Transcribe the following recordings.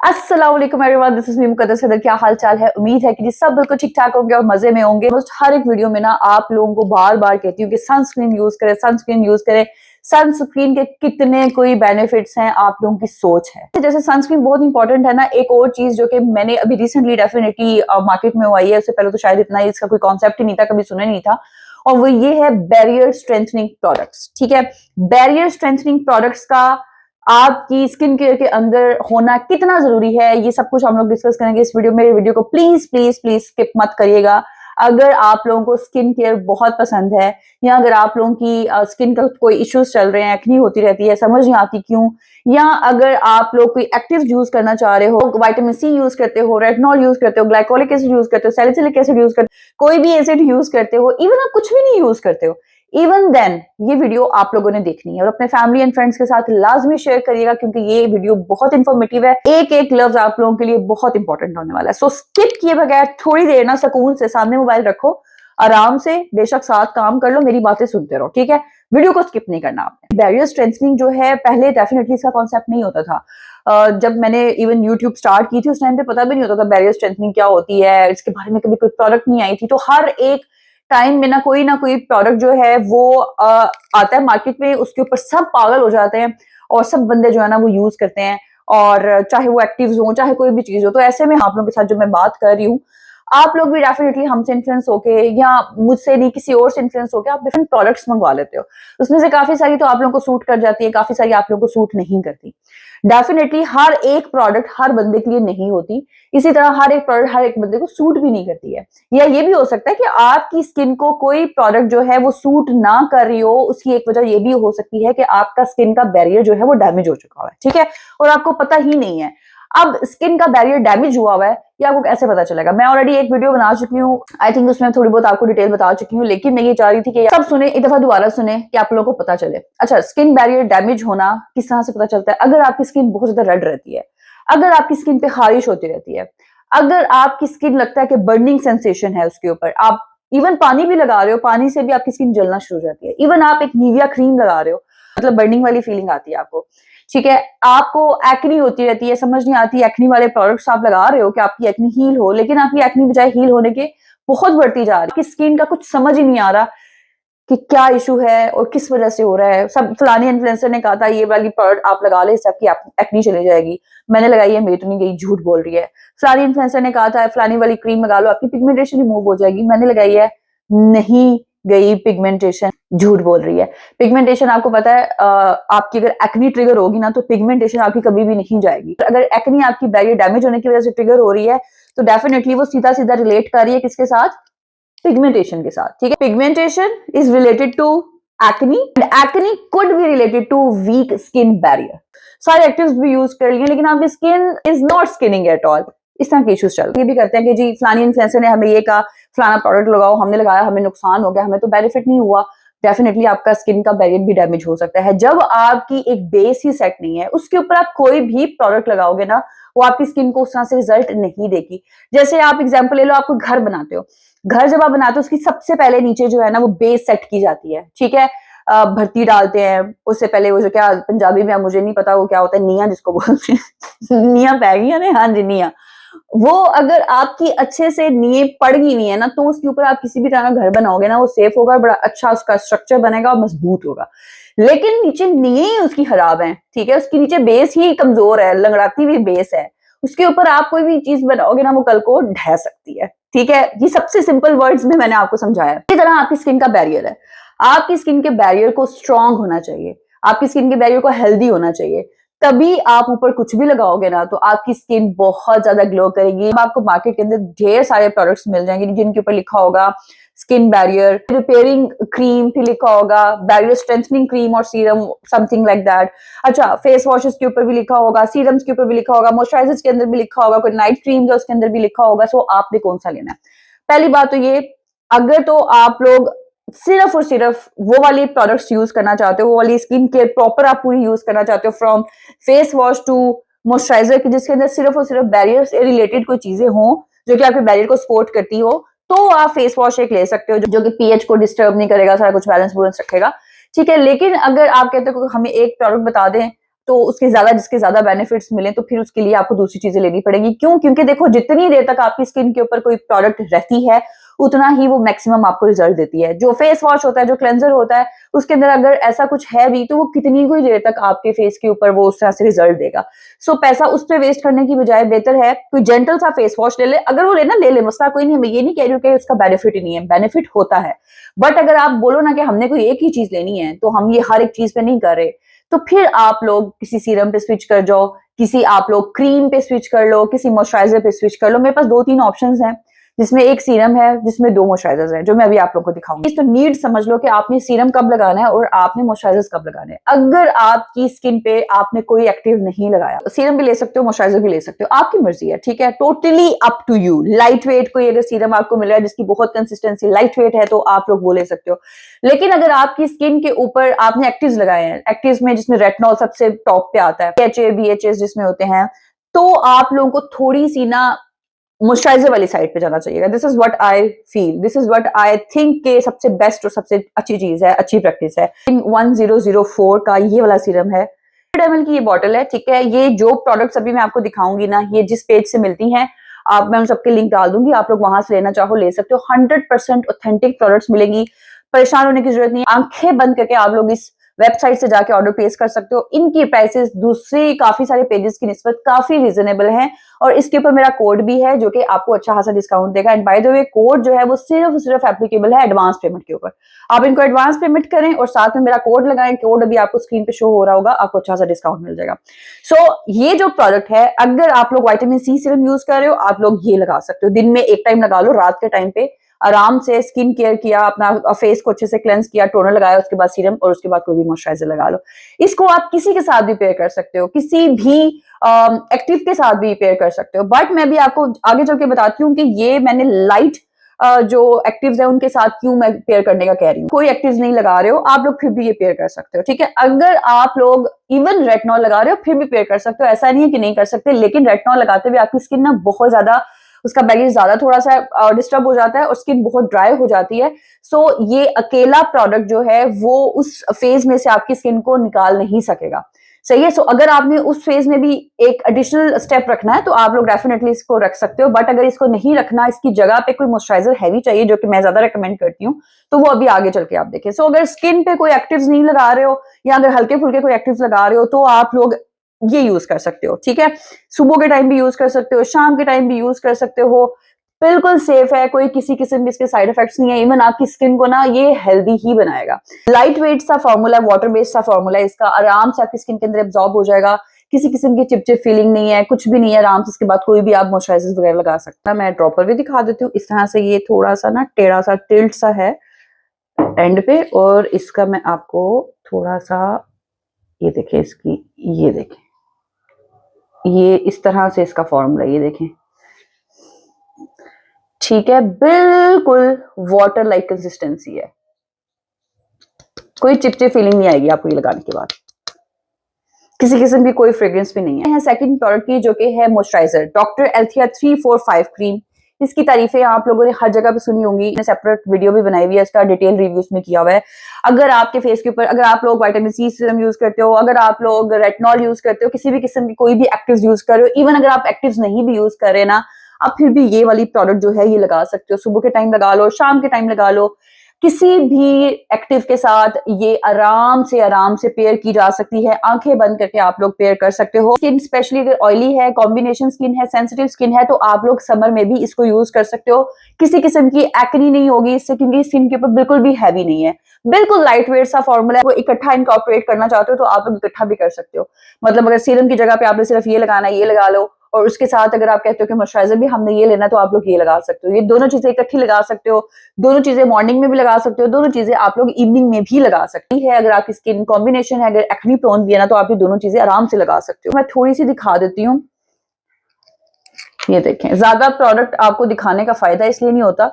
अस्सलाम वालेकुम everyone, this is me मुकद्दस सदर। क्या हाल चाल है? उम्मीद है कि सब बिल्कुल ठीक ठाक होंगे और मजे में होंगे। हर एक वीडियो में ना आप लोगों को बार बार कहती हूँ कि सनस्क्रीन यूज करें, सनस्क्रीन यूज करें। सनस्क्रीन के कितने कोई बेनिफिट्स हैं, आप लोगों की सोच है। जैसे सनस्क्रीन बहुत इंपॉर्टेंट है ना, एक और चीज जो कि मैंने अभी रिसेंटली डेफिनेटली मार्केट में आई है, उससे पहले तो शायद इतना इसका कोई कॉन्सेप्ट ही नहीं था, कभी सुना नहीं था, और वो ये है बैरियर स्ट्रेंथनिंग प्रोडक्ट्स। ठीक है, बैरियर स्ट्रेंथनिंग प्रोडक्ट्स का आपकी स्किन केयर के अंदर होना कितना जरूरी है, ये सब कुछ हम लोग डिस्कस करेंगे इस वीडियो में। वीडियो को प्लीज प्लीज प्लीज स्किप मत करिएगा। अगर आप लोगों को स्किन केयर बहुत पसंद है, या अगर आप लोगों की स्किन का कोई इश्यूज चल रहे हैं, एक्नी होती रहती है, समझ नहीं आती क्यों, या अगर आप लोग कोई एक्टिव यूज करना चाह रहे हो, विटामिन सी यूज करते हो, रेटिनॉल यूज करते हो, ग्लाइकोलिक एसिड यूज करते हो, सैलिसिलिक एसिड यूज करते हो, कोई भी एसिड यूज करते हो, इवन आप कुछ भी नहीं यूज करते हो, इवन देन ये वीडियो आप लोगों ने देखनी है और अपने फैमिली एंड फ्रेंड्स के साथ लाजमी शेयर करिएगा, क्योंकि ये वीडियो बहुत इंफॉर्मेटिव है। एक एक लफ्ज आप लोगों के लिए बहुत इंपॉर्टेंट होने वाला है। सो स्किप किए बगैर थोड़ी देर ना सुकून से सामने मोबाइल रखो, आराम से बेशक साथ काम कर लो, मेरी बातें सुनते रहो, ठीक है? वीडियो को स्किप नहीं करना आपने। बैरियर स्ट्रेंथनिंग जो है, पहले डेफिनेटली इसका कॉन्सेप्ट नहीं होता था। जब मैंने इवन यूट्यूब स्टार्ट की थी, उस टाइम पे पता भी नहीं होता था बैरियर स्ट्रेंथनिंग क्या होती है, इसके बारे में कभी कोई प्रोडक्ट नहीं आई थी। तो हर एक टाइम में ना कोई प्रोडक्ट जो है वो आता है मार्केट में, उसके ऊपर सब पागल हो जाते हैं और सब बंदे जो है ना वो यूज करते हैं, और चाहे वो एक्टिव हो, चाहे कोई भी चीज हो। तो ऐसे में आप लोगों के साथ जो मैं बात कर रही हूँ, आप लोग भी डेफिनेटली हमसे इन्फ्लुएंस होके, या मुझसे नहीं किसी और से इन्फ्लुएंस होके आप डिफरेंट प्रोडक्ट्स मंगवा लेते हो। उसमें से काफी सारी तो आप लोगों को सूट कर जाती है, काफी सारी आप लोगों को सूट नहीं करती। डेफिनेटली हर एक प्रोडक्ट हर बंदे के लिए नहीं होती, इसी तरह हर एक प्रोडक्ट हर एक बंदे को सूट भी नहीं करती है। या ये भी हो सकता है कि आपकी स्किन को कोई प्रोडक्ट जो है वो सूट ना कर रही हो, उसकी एक वजह ये भी हो सकती है कि आपका स्किन का बैरियर जो है वो डैमेज हो चुका हुआ है, ठीक है, और आपको पता ही नहीं है। अब स्किन का बैरियर डैमेज हुआ हुआ है, ये आपको कैसे पता चलेगा? मैं ऑलरेडी एक वीडियो बना चुकी हूँ, आई थिंक उसमें थोड़ी बहुत आपको डिटेल बता चुकी हूँ, लेकिन मैं ये चाह रही थी कि सब सुने, एक दफा दोबारा सुने कि आप लोगों को पता चले। अच्छा, स्किन बैरियर डैमेज होना किस तरह से पता चलता है? अगर आपकी स्किन बहुत ज्यादा रेड रहती है, अगर आपकी स्किन पे खारिश होती रहती है, अगर आपकी स्किन लगता है कि बर्निंग सेंसेशन है उसके ऊपर, आप इवन पानी भी लगा रहे हो, पानी से भी आपकी स्किन जलना शुरू हो जाती है, इवन आप एक निविया क्रीम लगा रहे हो, मतलब बर्निंग वाली फीलिंग आती है आपको, ठीक है, आपको एक्नी होती रहती है, समझ नहीं आती एक्नी वाले प्रोडक्ट्स आप लगा रहे हो कि आपकी एक्नी हील हो, लेकिन आपकी एक्नी बजाय हील होने के बहुत बढ़ती जा रही है। स्किन का कुछ समझ ही नहीं आ रहा कि क्या इशू है और किस वजह से हो रहा है। सब फलानी इन्फ्लुएंसर ने कहा था ये वाली प्रोडक्ट आप लगा ले, इससे आपकी एक्नी चली जाएगी, मैंने लगाई है, मेरी तो नहीं गई, झूठ बोल रही है। फलानी इन्फ्लुएंसर ने कहा था फलानी वाली क्रीम लगा लो, आपकी पिगमेंटेशन रिमूव हो जाएगी, मैंने लगाई है, नहीं गई पिगमेंटेशन, झूठ बोल रही है। पिगमेंटेशन आपको पता है, आपकी अगर एक्नी ट्रिगर होगी ना, तो पिगमेंटेशन आपकी कभी भी नहीं जाएगी। अगर एक्नी आपकी बैरियर डैमेज होने की वजह से ट्रिगर हो रही है, तो डेफिनेटली वो सीधा सीधा रिलेट कर रही है किसके साथ? पिगमेंटेशन के साथ, ठीक है। Pigmentation is related to acne, and acne could be related to weak skin barrier. सारे एक्टिव्स भी यूज कर लिए, लेकिन आपकी skin is not skinning at all, इस तरह के इश्यूज चल रहे हैं। ये भी करते हैं कि जी फलानी इन्फ्लुएंसर ने हमें ये कहा, फलाना प्रोडक्ट लगाओ, हमने लगाया, हमें नुकसान हो गया, हमें तो बेनिफिट नहीं हुआ। डेफिनेटली आपका स्किन का बैरियर भी डैमेज हो सकता है। जब आपकी एक बेस ही सेट नहीं है, उसके ऊपर आप कोई भी प्रोडक्ट लगाओगे ना, वो आपकी स्किन को उस तरह से रिजल्ट नहीं देगी। जैसे आप एग्जांपल ले लो, आप कोई घर बनाते हो, घर जब आप बनाते हो उसकी सबसे पहले नीचे जो है ना वो बेस सेट की जाती है, ठीक है। भर्ती डालते हैं, उससे पहले वो जो क्या पंजाबी में मुझे नहीं पता वो क्या होता है, निया जिसको बोलते हैं निया पै गई है, हाँ जी निया। वो अगर आपकी अच्छे से नींव पड़ गई हुई है ना, तो उसके ऊपर आप किसी भी तरह का घर बनाओगे ना, वो सेफ होगा, बड़ा अच्छा उसका स्ट्रक्चर बनेगा और मजबूत होगा। लेकिन नीचे नींव ही उसकी खराब है, ठीक है, उसके नीचे बेस ही कमजोर है, लंगड़ाती हुई बेस है, उसके ऊपर आप कोई भी चीज बनाओगे ना, वो कल को ढह सकती है, ठीक है। ये सबसे सिंपल वर्ड्स में मैंने आपको समझाया। इसी तरह आपकी स्किन का बैरियर है, आपकी स्किन के बैरियर को स्ट्रांग होना चाहिए, आपकी स्किन के बैरियर को हेल्दी होना चाहिए, तभी आप ऊपर कुछ भी लगाओगे ना तो आपकी स्किन बहुत ज्यादा ग्लो करेगी। आपको मार्केट के अंदर ढेर सारे प्रोडक्ट्स मिल जाएंगे जिनके ऊपर लिखा होगा स्किन बैरियर रिपेयरिंग क्रीम, फिर लिखा होगा बैरियर स्ट्रेंथनिंग क्रीम और सीरम, समथिंग लाइक दैट। अच्छा, फेस वॉशेस के ऊपर भी लिखा होगा, सीरम्स के ऊपर भी लिखा होगा, मॉइस्चराइजर्स के अंदर भी लिखा होगा, कोई नाइट क्रीम जो उसके अंदर भी लिखा होगा। सो आपने कौन सा लेना है? पहली बात तो ये, अगर तो आप लोग सिर्फ और सिर्फ वो वाली प्रोडक्ट्स यूज करना चाहते हो, वो वाली स्किन केयर प्रॉपर आप पूरी यूज करना चाहते हो, from face wash to moisturiser की, जिसके अंदर सिर्फ और सिर्फ बैरियर से रिलेटेड कोई चीजें हों जो कि आपके बैरियर को सपोर्ट करती हो, तो आप फेस वॉश एक ले सकते हो जो कि पीएच को डिस्टर्ब नहीं करेगा, सारा कुछ बैलेंस रखेगा, ठीक है। लेकिन अगर आप कहते हो हमें एक प्रोडक्ट बता दें तो उसके ज्यादा जिसके ज्यादा बेनिफिट्स मिले तो फिर उसके लिए आपको दूसरी चीजें लेनी पड़ेगी। क्यों? क्योंकि देखो जितनी देर तक आपकी स्किन के ऊपर कोई प्रोडक्ट रहती है उतना ही वो मैक्सिमम आपको रिजल्ट देती है। जो फेस वॉश होता है, जो क्लेंजर होता है, उसके अंदर अगर ऐसा कुछ है भी तो वो कितनी ही देर तक आपके फेस के ऊपर वो उस तरह से रिजल्ट देगा। सो पैसा उस पर वेस्ट करने की बजाय बेहतर है कोई जेंटल सा फेस वॉश ले ले। अगर वो लेना ले ले, मसला कोई नहीं है। मैं ये नहीं कह रही हूँ कि उसका बेनिफिट ही नहीं है, बेनिफिट होता है। बट अगर आप बोलो ना कि हमने कोई एक ही चीज लेनी है तो हम ये हर एक चीज पे नहीं कर रहे, तो फिर आप लोग किसी सीरम पे स्विच कर जाओ, किसी आप लोग क्रीम पे स्विच कर लो, किसी मॉइस्चराइजर पे स्विच कर लो। मेरे पास 2-3 ऑप्शंस हैं, जिसमें एक सीरम है, जिसमें 2 मॉइस्चराइजर्स हैं, जो मैं अभी आप लोगों को दिखाऊंगी। तो नीड समझ लो कि आपने सीरम कब लगाना है और आपने मॉइस्चराइजर्स कब लगाने हैं। अगर आपकी स्किन पे आपने कोई एक्टिव नहीं लगाया, सीरम भी ले सकते हो, मॉइस्चराइजर भी ले सकते हो, आपकी मर्जी है, ठीक है, totally up to you. Light weight कोई अगर सीरम आपको मिल रहा है जिसकी बहुत कंसिस्टेंसी लाइट वेट है तो आप लोग वो ले सकते हो। लेकिन अगर आपकी स्किन के ऊपर आपने एक्टिव्स लगाए हैं, एक्टिव्स में जिसमें रेटिनॉल सबसे टॉप पे आता है, एच ए BHA जिसमें होते हैं, तो आप लोगों को थोड़ी सी ना मॉइस्चराइजर वाली साइड पे जाना चाहिए। This is what I feel, this is what I think के सबसे बेस्ट और सबसे अच्छी चीज है, अच्छी प्रैक्टिस है। 1004 का ये वाला सीरम है, 100 ml की ये बॉटल है, ठीक है। ये जो प्रोडक्ट्स अभी मैं आपको दिखाऊंगी ना, ये जिस पेज से मिलती हैं, आप मैं उन सबके लिंक डाल दूंगी, आप लोग वहां से लेना चाहो ले सकते हो। 100% ऑथेंटिक प्रोडक्ट्स मिलेंगी, परेशान होने की जरूरत नहीं है। आंखें बंद करके आप लोग इस वेबसाइट से जाके ऑर्डर प्लेस कर सकते हो। इनकी प्राइसेस दूसरी काफी सारे पेजेस की निस्बत काफी रीजनेबल हैं, और इसके ऊपर मेरा कोड भी है जो कि आपको अच्छा खासा डिस्काउंट देगा। And by the way code जो है वो सिर्फ एप्लीकेबल है एडवांस पेमेंट के ऊपर। आप इनको एडवांस पेमेंट करें और साथ में मेरा कोड लगाएं, कोड अभी आपको स्क्रीन पे शो हो रहा होगा, आपको अच्छा सा डिस्काउंट मिल जाएगा। सो ये जो प्रोडक्ट है, अगर आप लोग विटामिन सी सीरम यूज कर रहे हो, आप लोग ये लगा सकते हो। दिन में एक टाइम लगा लो, रात के टाइम पे आराम से स्किन केयर किया, अपना फेस को अच्छे से क्लेंस किया, टोनर लगाया, उसके बाद सीरम, और उसके बाद कोई भी मॉइस्चराइजर लगा लो। इसको आप किसी के साथ भी पेयर कर सकते हो, किसी भी एक्टिव के साथ भी पेयर कर सकते हो। बट मैं भी आपको आगे चल के बताती हूँ कि ये मैंने लाइट जो एक्टिव्स है उनके साथ क्यों मैं पेयर करने का कह रही हूँ। कोई एक्टिव्स नहीं लगा रहे हो आप लोग, फिर भी ये पेयर कर सकते हो, ठीक है। अगर आप लोग इवन रेटिनॉल लगा रहे हो फिर भी पेयर कर सकते हो, ऐसा नहीं है कि नहीं कर सकते। लेकिन रेटिनॉल लगाते हुए आपकी स्किन ना बहुत ज्यादा, उसका बैगेज ज्यादा थोड़ा सा डिस्टर्ब हो जाता है और स्किन बहुत ड्राई हो जाती है। सो ये अकेला प्रोडक्ट जो है वो उस फेज में से आपकी स्किन को निकाल नहीं सकेगा, सही है। सो अगर आपने उस फेज में भी एक एडिशनल स्टेप रखना है तो आप लोग डेफिनेटली इसको रख सकते हो। बट अगर इसको नहीं रखना, इसकी जगह पे कोई मॉइस्चराइजर हैवी चाहिए, जो कि मैं ज्यादा रिकमेंड करती हूँ, तो वो अभी आगे चल के आप देखें। सो अगर स्किन पे कोई एक्टिव्स नहीं लगा रहे हो, या अगर हल्के फुल्के कोई एक्टिव्स लगा रहे हो, तो आप लोग ये यूज कर सकते हो, ठीक है। सुबह के टाइम भी यूज कर सकते हो, शाम के टाइम भी यूज कर सकते हो, बिल्कुल सेफ है, कोई किसी किस्म के इसके साइड इफेक्ट्स नहीं है। इवन आपकी स्किन को ना ये हेल्दी ही बनाएगा। लाइट वेट सा फॉर्मूला, वाटर बेस्ड सा फॉर्मूला, इसका आराम से आपकी स्किन के अंदर एब्जॉर्ब हो जाएगा। किसी किस्म की चिपचिप फीलिंग नहीं है, कुछ भी नहीं है। आराम से इसके बाद कोई भी आप मॉइस्चराइजर वगैरह लगा सकते हैं। मैं ड्रॉपर भी दिखा देती हूँ। इस तरह से ये थोड़ा सा ना टेढ़ा सा टिल्ट सा है एंड पे, और इसका मैं आपको थोड़ा सा, ये देखें इसकी, ये देखें, ये इस तरह से इसका फॉर्मूला, ये देखें, ठीक है। बिल्कुल वाटर लाइक कंसिस्टेंसी है, कोई चिपचिप फीलिंग नहीं आएगी आपको ये लगाने के बाद। किसी किस्म की कोई फ्रेग्रेंस भी नहीं है। सेकंड प्रोडक्ट की जो कि है मॉइस्चराइजर, डॉक्टर एल्थिया 345 क्रीम। इसकी तारीफें आप लोगों ने हर जगह पे सुनी होंगी, मैंने सेपरेट वीडियो भी बनाई हुई है, इसका डिटेल रिव्यूज में किया हुआ है। अगर आपके फेस के ऊपर, अगर आप लोग विटामिन सी सीरम यूज करते हो, अगर आप लोग रेटिनॉल यूज करते हो, किसी भी किस्म की कोई भी एक्टिव्स यूज कर रहे हो, इवन अगर आप एक्टिव्स नहीं भी यूज कर रहे ना, आप फिर भी ये वाली प्रोडक्ट जो है ये लगा सकते हो। सुबह के टाइम लगा लो, शाम के टाइम लगा लो, किसी भी एक्टिव के साथ ये आराम से पेयर की जा सकती है। आंखें बंद करके आप लोग पेयर कर सकते हो। स्किन स्पेशली अगर ऑयली है, कॉम्बिनेशन स्किन है, सेंसिटिव स्किन है, तो आप लोग समर में भी इसको यूज कर सकते हो। किसी किस्म की एक्नी नहीं होगी इससे, क्योंकि स्किन के ऊपर बिल्कुल भी हैवी नहीं है, बिल्कुल लाइट वेट सा फॉर्मूला है। वो इकट्ठा इनकॉर्पोरेट करना चाहते हो तो आप लोग इकट्ठा भी कर सकते हो। मतलब अगर सीरम की जगह पे आपने सिर्फ ये लगाना है, ये लगा लो, और उसके साथ अगर आप कहते हो कि मॉइस्चराइजर भी हमने ये लेना, तो आप लोग ये लगा सकते हो। ये दोनों चीजें इकट्ठी लगा सकते हो, दोनों चीजें मॉर्निंग में भी लगा सकते हो, दोनों चीजें आप लोग इवनिंग में भी लगा सकती है। अगर आपकी स्किन कॉम्बिनेशन है, अगर एक्नी प्रोन भी है ना, तो आप ये दोनों चीजें आराम से लगा सकते हो। मैं थोड़ी सी दिखा देती हूँ, ये देखें। ज्यादा प्रोडक्ट आपको दिखाने का फायदा इसलिए नहीं होता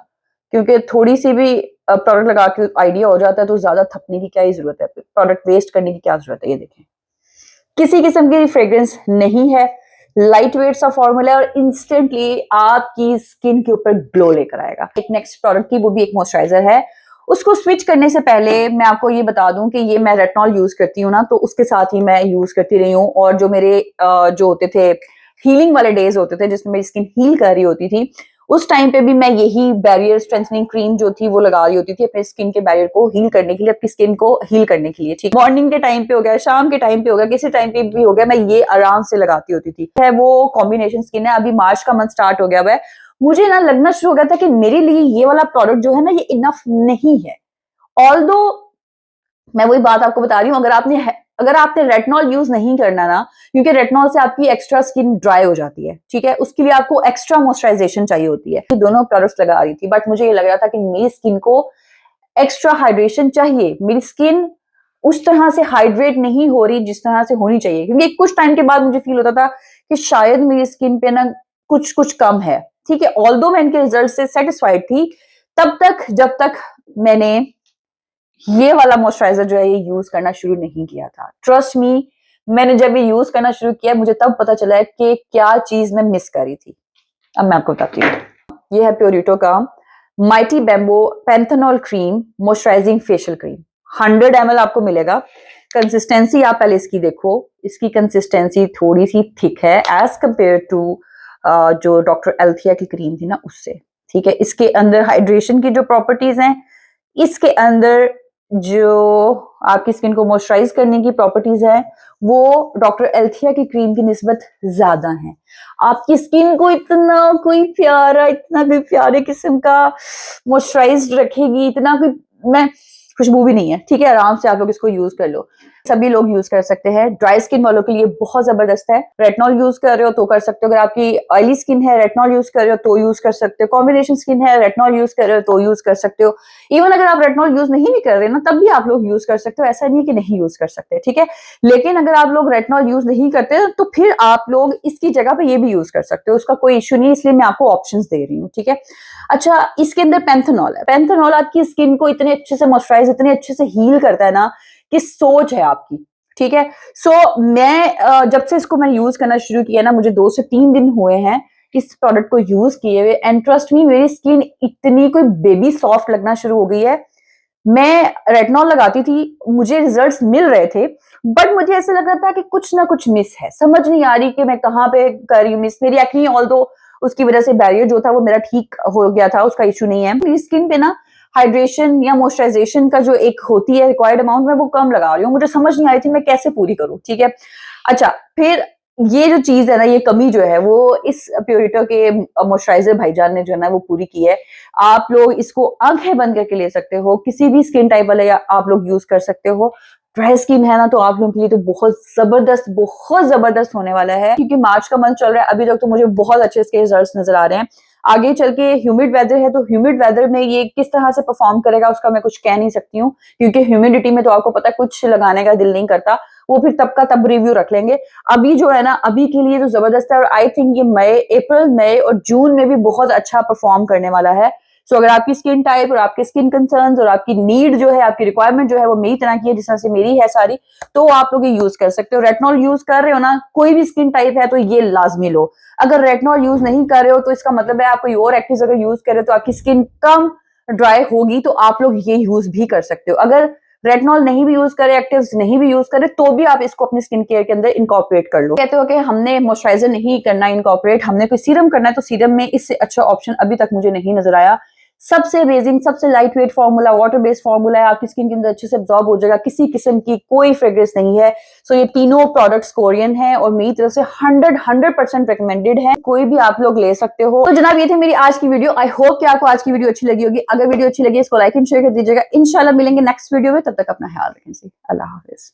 क्योंकि थोड़ी सी भी प्रोडक्ट लगा के आइडिया हो जाता है, तो ज्यादा थकने की क्या ही जरूरत है, प्रोडक्ट वेस्ट करने की क्या जरूरत है। ये देखें, किसी किस्म की फ्रेग्रेंस नहीं है, लाइट वेट सा फॉर्मूला और इंस्टेंटली आपकी स्किन के ऊपर ग्लो लेकर आएगा। एक नेक्स्ट प्रोडक्ट की, वो भी एक मॉइस्चराइजर है, उसको स्विच करने से पहले मैं आपको ये बता दूं कि ये मैं रेटिनॉल यूज करती हूँ ना, तो उसके साथ ही मैं यूज करती रही हूँ। और जो मेरे जो होते थे हीलिंग वाले डेज होते थे जिसमें मेरी स्किन हील कर रही होती थी, उस टाइम पे भी मैं यही बैरियर स्ट्रेंथनिंग क्रीम जो थी वो लगा रही होती थी अपने स्किन के बैरियर को हील करने के लिए, अपनी स्किन को हील करने के लिए। ठीक, मॉर्निंग के टाइम पे हो गया, शाम के टाइम पे हो गया, किसी टाइम पे भी हो गया, मैं ये आराम से लगाती होती थी। है वो कॉम्बिनेशन स्किन है। अभी मार्च का मंथ स्टार्ट हो गया हुआ है, मुझे ना लगना शुरू हो गया था कि मेरे लिए ये वाला प्रोडक्ट जो है ना ये इनफ नहीं है। ऑल्दो मैं वही बात आपको बता रही हूँ, अगर आपने रेटिनॉल यूज नहीं करना ना, क्योंकि रेटिनॉल से आपकी एक्स्ट्रा स्किन ड्राई हो जाती है, ठीक है, उसके लिए आपको एक्स्ट्रा मॉइस्चराइजेशन चाहिए होती है। दोनों प्रोडक्ट्स लगा रही थी, बट मुझे ये लग रहा था कि मेरी स्किन को एक्स्ट्रा हाइड्रेशन चाहिए, मेरी स्किन उस तरह से हाइड्रेट नहीं हो रही जिस तरह से होनी चाहिए, क्योंकि कुछ टाइम के बाद मुझे फील होता था कि शायद मेरी स्किन पे ना कुछ कुछ कम है। ठीक है, ऑल्दो मैं इनके रिजल्ट से सेटिस्फाइड थी तब तक जब तक मैंने ये वाला मॉइस्चराइजर जो है ये यूज करना शुरू नहीं किया था। ट्रस्ट मी, मैंने जब ये यूज करना शुरू किया मुझे तब पता चला कि क्या चीज मैं मिस कर रही थी। अब मैं आपको बताती हूँ। ये है प्योरिटो का mighty bamboo panthenol cream moisturising facial cream. 100 ml आपको मिलेगा। कंसिस्टेंसी आप पहले इसकी देखो, इसकी कंसिस्टेंसी थोड़ी सी थिक है एज कंपेयर टू जो डॉक्टर एल्थिया की क्रीम थी ना उससे। ठीक है, इसके अंदर हाइड्रेशन की जो प्रॉपर्टीज हैं, इसके अंदर जो आपकी स्किन को मॉइस्चराइज करने की प्रॉपर्टीज है, वो डॉक्टर एल्थिया की क्रीम की निस्बत ज्यादा है। आपकी स्किन को इतना कोई प्यारे किस्म का मॉइस्चराइज रखेगी, इतना कोई मैं खुशबू भी नहीं है। ठीक है, आराम से आप लोग इसको यूज कर लो, सभी लोग यूज कर सकते हैं। ड्राई स्किन वालों के लिए बहुत जबरदस्त है। रेटिनॉल यूज कर रहे हो तो कर सकते हो, अगर आपकी ऑयली स्किन है रेटिनॉल यूज कर रहे हो तो यूज कर सकते हो, कॉम्बिनेशन स्किन है रेटिनॉल यूज कर रहे हो तो यूज कर सकते हो। इवन अगर आप रेटिनॉल यूज नहीं भी कर रहे ना तब भी आप लोग यूज कर सकते हो, ऐसा नहीं कि नहीं यूज कर सकते। ठीक है, लेकिन अगर आप लोग रेटिनॉल यूज नहीं करते तो फिर आप लोग इसकी जगह पे ये भी यूज कर सकते हो, उसका कोई इश्यू नहीं, इसलिए मैं आपको ऑप्शंस दे रही हूँ। ठीक है, अच्छा, इसके अंदर पैंथेनॉल है। पैंथेनॉल आपकी स्किन को इतने अच्छे से मॉइस्चराइज, इतने अच्छे से हील करता है ना कि सोच है आपकी। ठीक है, सो मैं जब से इसको मैंने यूज करना शुरू किया ना, मुझे 2 से 3 दिन हुए हैं इस प्रोडक्ट को यूज किए हुए, एंड ट्रस्ट मी मेरी स्किन इतनी कोई बेबी सॉफ्ट लगना शुरू हो गई है। मैं रेटिनॉल लगाती थी, मुझे रिजल्ट्स मिल रहे थे, बट मुझे ऐसा लग रहा था कि कुछ ना कुछ मिस है, समझ नहीं आ रही कि मैं कहाँ पे कर रही हूँ मिस। मेरी एक्ने ऑल्दो उसकी वजह से बैरियर जो था वो मेरा ठीक हो गया था, उसका इशू नहीं है। मेरी स्किन पे ना हाइड्रेशन या मॉइस्चराइजेशन का जो एक होती है रिक्वायर्ड अमाउंट, मैं वो कम लगा रही हूँ, मुझे समझ नहीं आ रही थी मैं कैसे पूरी करूँ। ठीक है, अच्छा, फिर ये जो चीज है ना, ये कमी जो है वो इस प्योरिटो के मॉइस्चराइजर भाईजान ने जो है ना वो पूरी की है। आप लोग इसको आंखें बंद करके ले सकते हो, किसी भी स्किन टाइप वाले आप लोग यूज कर सकते हो। ड्राई स्किन है ना तो आप लोगों के लिए तो बहुत जबरदस्त होने वाला है, क्योंकि मार्च का मंथ चल रहा है, अभी तक तो मुझे बहुत अच्छे इसके रिजल्ट्स नजर आ रहे हैं। आगे चल के ह्यूमिड वेदर है तो ह्यूमिड वेदर में ये किस तरह से परफॉर्म करेगा उसका मैं कुछ कह नहीं सकती हूँ, क्योंकि ह्यूमिडिटी में तो आपको पता है कुछ लगाने का दिल नहीं करता, वो फिर तब का तब रिव्यू रख लेंगे। अभी जो है ना, अभी के लिए तो जबरदस्त है, और आई थिंक ये अप्रैल मई और जून में भी बहुत अच्छा परफॉर्म करने वाला है। सो अगर आपकी स्किन टाइप और आपके स्किन कंसर्न्स और आपकी नीड जो है, आपकी रिक्वायरमेंट जो है वो मेरी तरह की है जिस तरह से मेरी है सारी, तो आप लोग ये यूज कर सकते हो। रेटिनॉल यूज कर रहे हो ना, कोई भी स्किन टाइप है तो ये लाजमी लो। अगर रेटिनॉल यूज नहीं कर रहे हो तो इसका मतलब है आप कोई और एक्टिव अगर यूज कर रहे हो तो आपकी स्किन कम ड्राई होगी, तो आप लोग ये यूज भी कर सकते हो। अगर रेटिनॉल नहीं भी यूज करे, एक्टिव्स नहीं भी यूज करे, तो भी आप इसको अपनी स्किन केयर के अंदर इनकॉर्पोरेट कर लो। कहते हो कि हमने मॉइस्चराइजर नहीं करना इनकॉर्पोरेट, हमने कोई सीरम करना है, तो सीरम में इससे अच्छा ऑप्शन अभी तक मुझे नहीं नजर आया। सबसे अमेजिंग, सबसे light weight formula, water based formula है, आपकी स्किन के अंदर अच्छे से अब्सॉर्ब हो जाएगा, किसी किस्म की कोई फ्रेग्रेंस नहीं है। सो ये तीनों प्रोडक्ट्स कोरियन हैं और मेरी तरफ से 100% रिकमेंडेड है, कोई भी आप लोग ले सकते हो। तो जनाब ये थी मेरी आज की वीडियो। आई होप कि आपको आज की वीडियो अच्छी लगी होगी। अगर वीडियो अच्छी लगी इसको लाइक एंड शेयर कर दीजिएगा। इंशाल्लाह मिलेंगे नेक्स्ट वीडियो में, तब तक अपना ख्याल रखें। अल्लाह हाफिज।